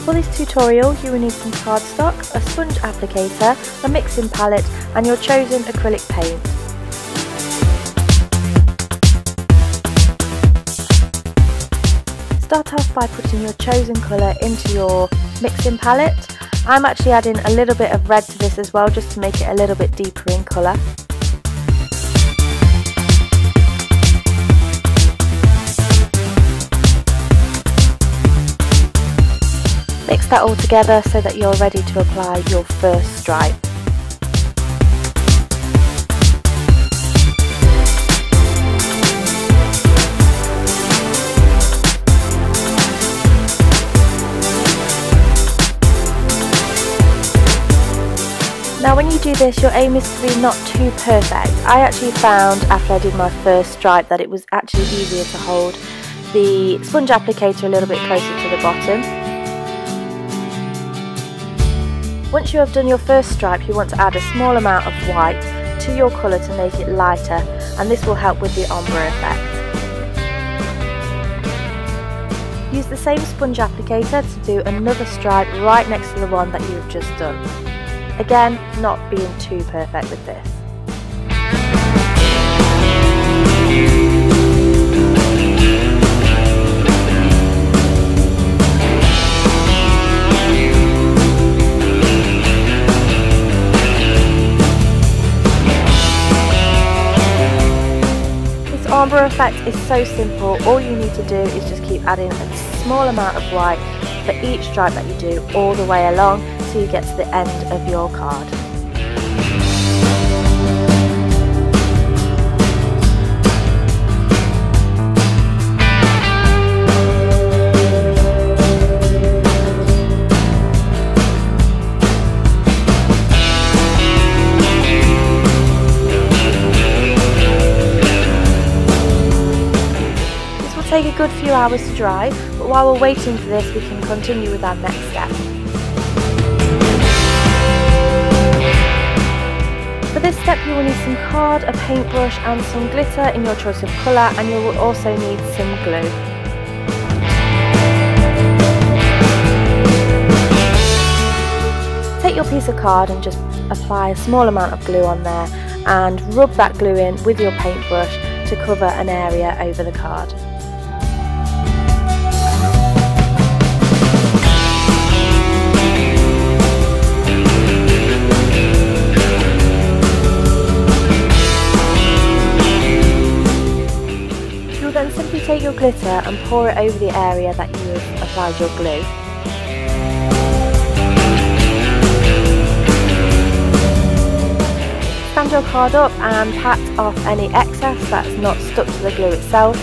For this tutorial you will need some cardstock, a sponge applicator, a mixing palette and your chosen acrylic paint. Start off by putting your chosen colour into your mixing palette. I'm actually adding a little bit of red to this as well, just to make it a little bit deeper in colour. Mix that all together so that you're ready to apply your first stripe. Now when you do this, your aim is to be not too perfect. I actually found after I did my first stripe that it was actually easier to hold the sponge applicator a little bit closer to the bottom. Once you have done your first stripe, you want to add a small amount of white to your colour to make it lighter, and this will help with the ombre effect. Use the same sponge applicator to do another stripe right next to the one that you've just done. Again, not being too perfect with this. Ombre effect is so simple. All you need to do is just keep adding a small amount of white for each stripe that you do all the way along till you get to the end of your card. Take a good few hours to dry, but while we're waiting for this we can continue with our next step. For this step you will need some card, a paintbrush and some glitter in your choice of colour, and you will also need some glue. Take your piece of card and just apply a small amount of glue on there and rub that glue in with your paintbrush to cover an area over the card. Then simply take your glitter and pour it over the area that you have applied your glue. Stand your card up and pat off any excess that's not stuck to the glue itself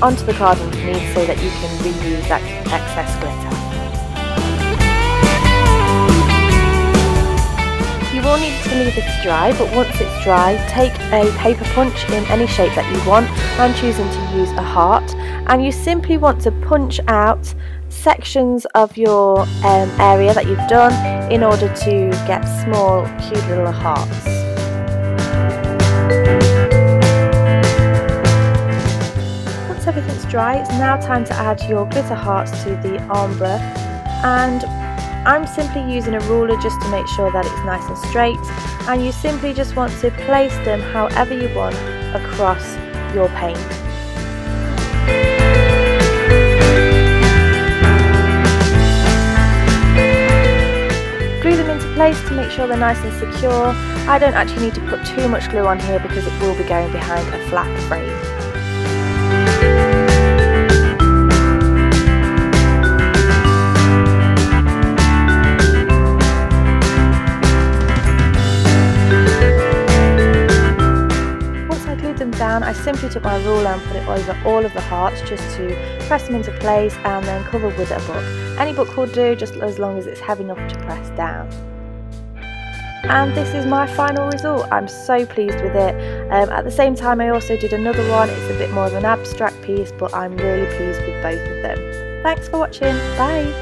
onto the card underneath so that you can reuse that excess glitter. You will need to leave this to dry, but once it's dry, take a paper punch in any shape that you want. I'm choosing to use a heart, and you simply want to punch out sections of your area that you've done in order to get small, cute little hearts. Once everything's dry, it's now time to add your glitter hearts to the ombre, and I'm simply using a ruler just to make sure that it's nice and straight, and you simply just want to place them however you want across your paint. Glue them into place to make sure they're nice and secure. I don't actually need to put too much glue on here because it will be going behind a flat frame. Down, I simply took my ruler and put it over all of the hearts just to press them into place and then cover with a book. Any book will do, just as long as it's heavy enough to press down. And this is my final result. I'm so pleased with it. At the same time I also did another one. It's a bit more of an abstract piece, but I'm really pleased with both of them. Thanks for watching. Bye!